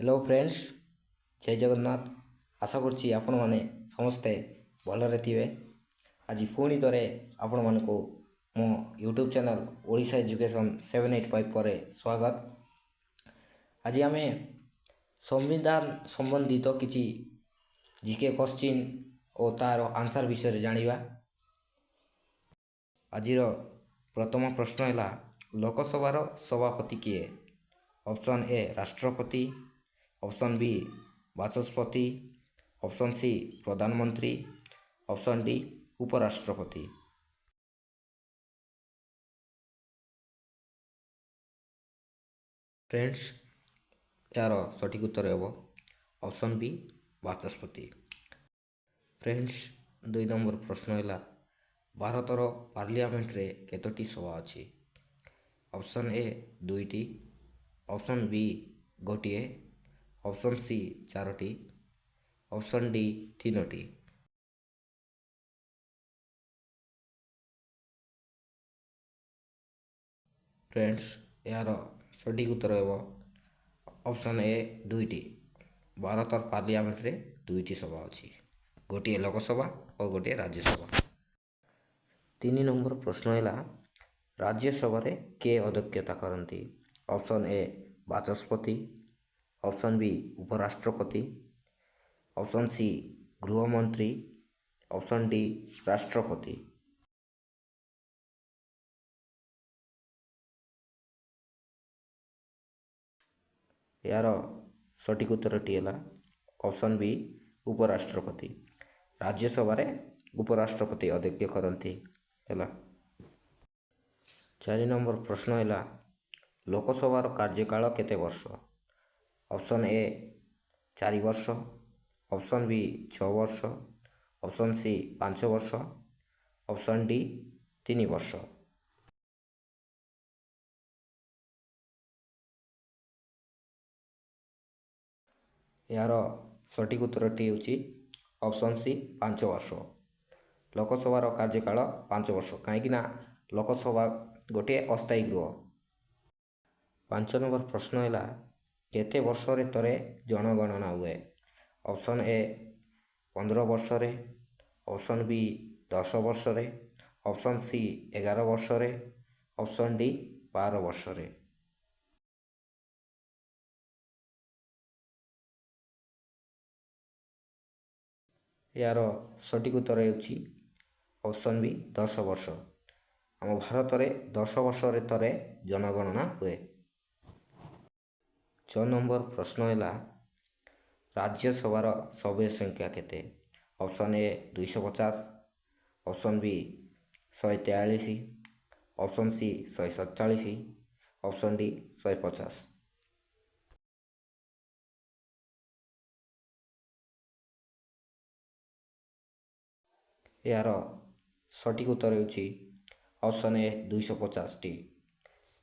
Hello friends, जय जगन्नाथ। आशा करुच्ची आपण मैंने समस्ते भलरे थे। आज पुणी थे आपण मानक मो यूट्यूब चैनल ओडिशा एजुकेशन 785 पर स्वागत। आज आम संविधान संबंधित किसी जीके क्वेश्चन और तार आंसर विषय जानिबा। आज प्रथम प्रश्न है लोकसभार सभापति किए? ऑप्शन ए राष्ट्रपति, ऑप्शन बी बाचस्पति, ऑप्शन सी प्रधानमंत्री, ऑप्शन डी उपराष्ट्रपति। फ्रेंड्स, यार सठिक उत्तर हे ऑप्शन बी बाचस्पति। फ्रेंड्स, 2 नंबर प्रश्न है भारतर पार्लियामेंट रे केतोटी सभा अच्छी? ऑप्शन ए 2टी, ऑप्शन बी गोटे, ऑप्शन सी 4टी, ऑप्शन डी 3टी। फ्रेंड्स, यार सठिक उत्तर हे ऑप्शन ए 2टी। भारत पार्लियामेंट रे 2टी सभा अच्छी, गोटे लोकसभा और गोटे राज्यसभा। 3 नंबर प्रश्न है राज्यसभा रे के अध्यक्षता करती? ऑप्शन ए बाचस्पति, ऑप्शन बी उपराष्ट्रपति, ऑप्शन सी गृहमंत्री, ऑप्शन डी राष्ट्रपति। यार सठिक उत्तरटी है ऑप्शन बी उपराष्ट्रपति। राज्यसभा रे उपराष्ट्रपति अध्यक्ष करती है। 4 नंबर प्रश्न है लोकसभार कार्यकाल केते वर्ष? ऑप्शन ए 4 वर्ष, ऑप्शन बी 6 वर्ष, ऑप्शन सी 5 वर्ष, ऑप्शन डी 3 वर्ष। यार सठिक उत्तरटी होची ऑप्शन सी 5 वर्ष। लोकसभार कार्यकाल 5 वर्ष, कहीं लोकसभा गोटे अस्थायी गृह। 5 नंबर प्रश्न है केते वर्ष रे तरे जनगणना हुए? ऑप्शन ए 15 वर्ष रे, ऑप्शन बी 10 वर्ष रे, ऑप्शन सी 11 वर्ष रे, ऑप्शन डी 12 वर्ष रे। यार सठिक उत्तर होची ऑप्शन बी 10 वर्ष। आम भारत में 10 वर्ष रे तरे जनगणना हुए। 6 नंबर प्रश्न है राज्यसभार सभ्य संख्या केते? Option A 250, option B 143, option C 147, option D 150। यार सठिक उत्तर होची ऑप्शन ए 250 टी।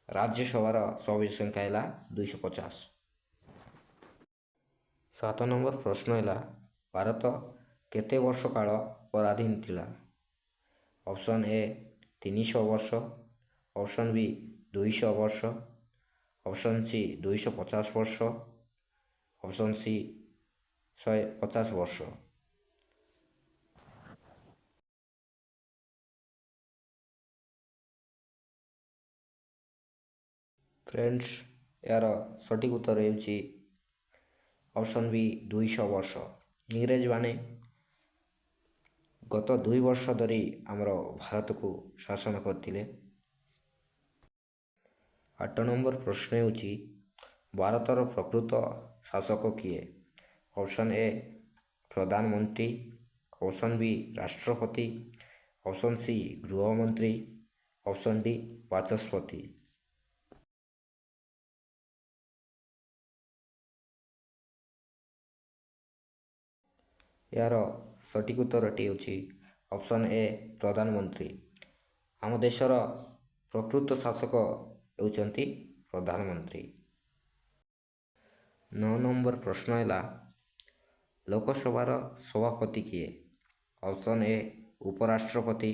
राज्यसभार सभ्य संख्या है 250। 7 नंबर प्रश्न है भारत केते वर्ष काल पराधीन थिला? ऑप्शन ए 300 वर्ष, ऑप्शन बी 200 वर्ष, ऑप्शन सी 250 वर्ष, ऑप्शन सी 150 वर्ष। फ्रेंड्स, यार सठिक उत्तर होची ऑप्शन बी 200 वर्ष। इंग्रेज माने गत 2 वर्ष धरी आमर भारत को शासन करथिले। 8 नंबर प्रश्न होची भारतर प्रकृत शासक किए? ऑप्शन ए प्रधानमंत्री, ऑप्शन बी राष्ट्रपति, ऑप्शन सी गृहमंत्री, ऑप्शन डी बाचस्पति। यार सठिक उत्तरटी होची ऑप्शन ए प्रधानमंत्री। आम देशर प्रकृत शासक होचंती प्रधानमंत्री। 9 नंबर प्रश्न है लोकसभार सभापति किए? ऑप्शन ए उपराष्ट्रपति,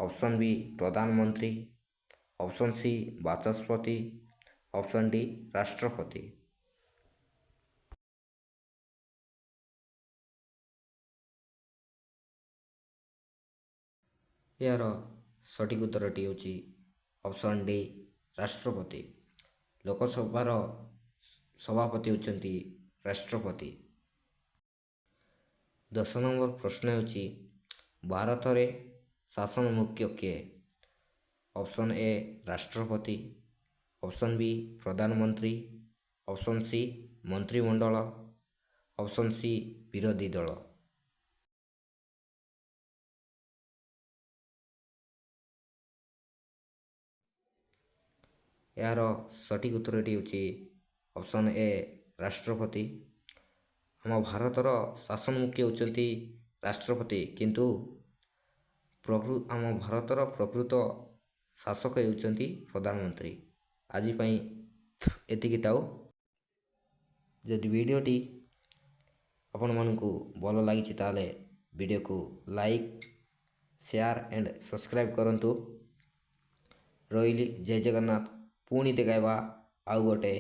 ऑप्शन बी प्रधानमंत्री, ऑप्शन सी बाचस्पति, ऑप्शन डी राष्ट्रपति। ଏହାର ସଠିକ୍ ଉତ୍ତରଟି ହେଉଛି ଅପସନ୍ ଡି ରାଷ୍ଟ୍ରପତି। ଲୋକସଭାର ସଭାପତି ହେଉଛନ୍ତି ରାଷ୍ଟ୍ରପତି। 10 ନମ୍ବର ପ୍ରଶ୍ନ ହେଉଛି ଭାରତରେ ଶାସନ ମୁଖ୍ୟ କିଏ? ଅପସନ୍ ଏ ରାଷ୍ଟ୍ରପତି, ଅପସନ୍ ବି ପ୍ରଧାନମନ୍ତ୍ରୀ, ଅପସନ୍ ସି ମନ୍ତ୍ରିମଣ୍ଡଳ, ଅପସନ୍ ସି ବିରୋଧୀ ଦଳ। ଏହାର ସଠିକ୍ ଉତ୍ତରଟି ହେଉଛି ଅପସନ୍ ଏ ରାଷ୍ଟ୍ରପତି। ଆମ ଭାରତର ଶାସନ ମୁଖ୍ୟ ହେଉଛନ୍ତି ରାଷ୍ଟ୍ରପତି, କିନ୍ତୁ ଆମ ଭାରତର ପ୍ରକୃତ ଶାସକ ହେଉଛନ୍ତି ପ୍ରଧାନମନ୍ତ୍ରୀ। ଆଜି ପାଇଁ ଏତିକି ଥାଉ। ଯଦି ଭିଡ଼ିଓଟି ଆପଣମାନଙ୍କୁ ଭଲ ଲାଗିଛି ତାହେଲେ ଭିଡ଼ିଓକୁ ଲାଇକ୍, ସେୟାର ଆଣ୍ଡ ସବସ୍କ୍ରାଇବ୍ କରନ୍ତୁ। ରହିଲି, ଜୟ ଜଗନ୍ନାଥ। ପୁଣି ଦେଖାଇବା ଆଉ ଗୋଟେ